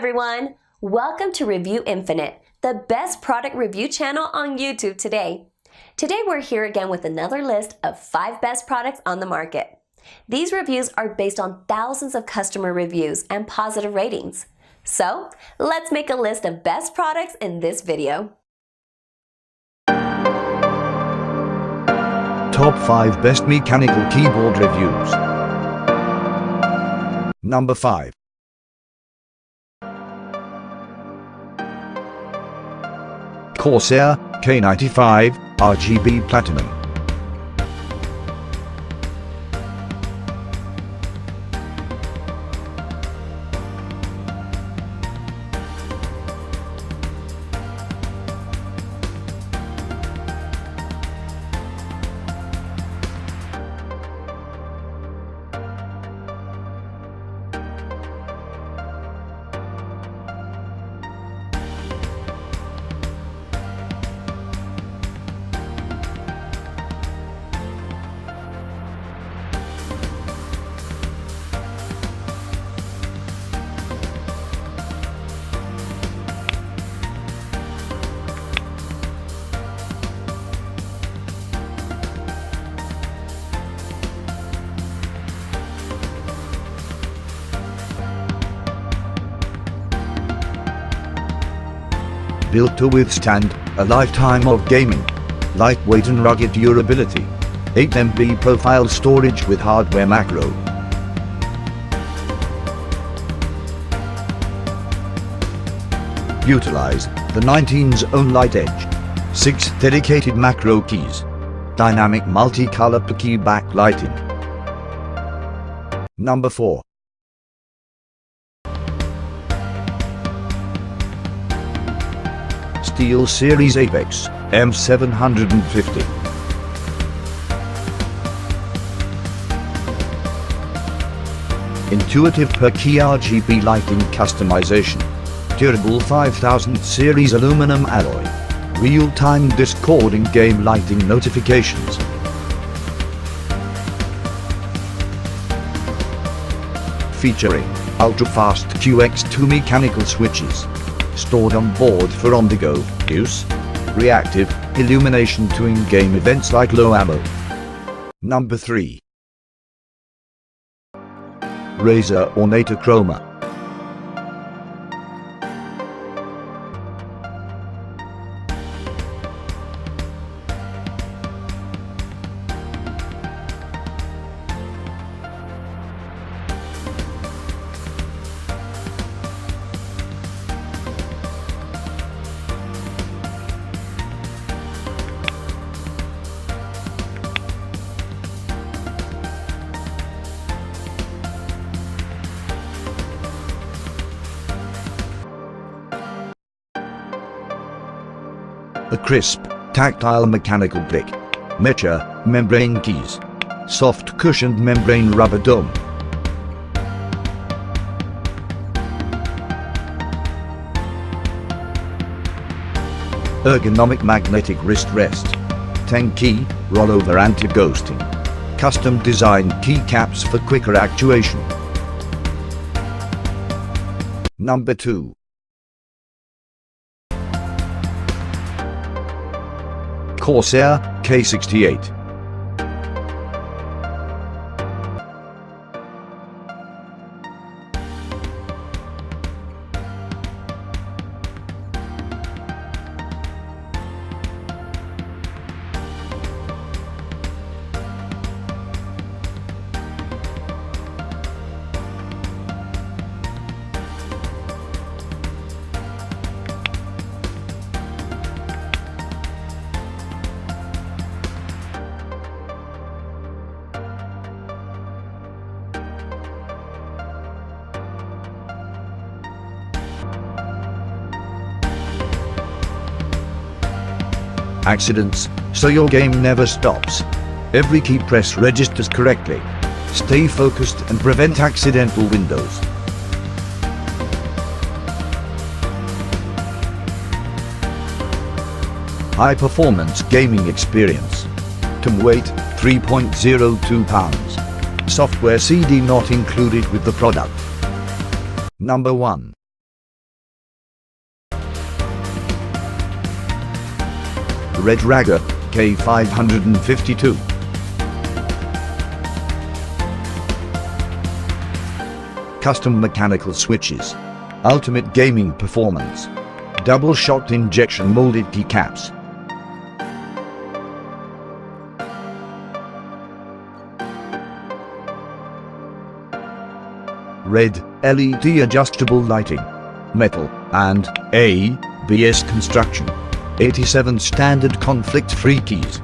everyone! Welcome to Review Infinite, the best product review channel on YouTube today. Today we're here again with another list of 5 best products on the market. These reviews are based on thousands of customer reviews and positive ratings. So, let's make a list of best products in this video. Top 5 Best Mechanical Keyboard Reviews. Number 5. Corsair K95 RGB Platinum. Built to withstand a lifetime of gaming. Lightweight and rugged durability. 8 MB profile storage with hardware macro. Utilize the 19's own light edge. 6 dedicated macro keys. Dynamic multicolor key backlighting. Number 4. SteelSeries Apex M750. Intuitive per-key RGB lighting customization. Durable 5000 series aluminum alloy. Real-time Discord in-game lighting notifications. Featuring ultra-fast QX2 mechanical switches. Stored on board for on-the-go use. Reactive illumination to in-game events like low ammo. Number 3. Razer Ornator Chroma. A crisp, tactile mechanical brick. Mecha membrane keys. Soft cushioned membrane rubber dome. Ergonomic magnetic wrist rest. 10-key rollover anti-ghosting. Custom designed keycaps for quicker actuation. Number 2. Corsair K68. Accidents, so your game never stops. Every key press registers correctly. Stay focused and prevent accidental windows. High performance gaming experience. Tom weight 3.02 pounds. Software CD not included with the product. Number 1. Red Ragger, K552. Custom mechanical switches. Ultimate gaming performance. Double shot injection molded keycaps. Red LED adjustable lighting. Metal and ABS construction. 87 standard conflict-free keys.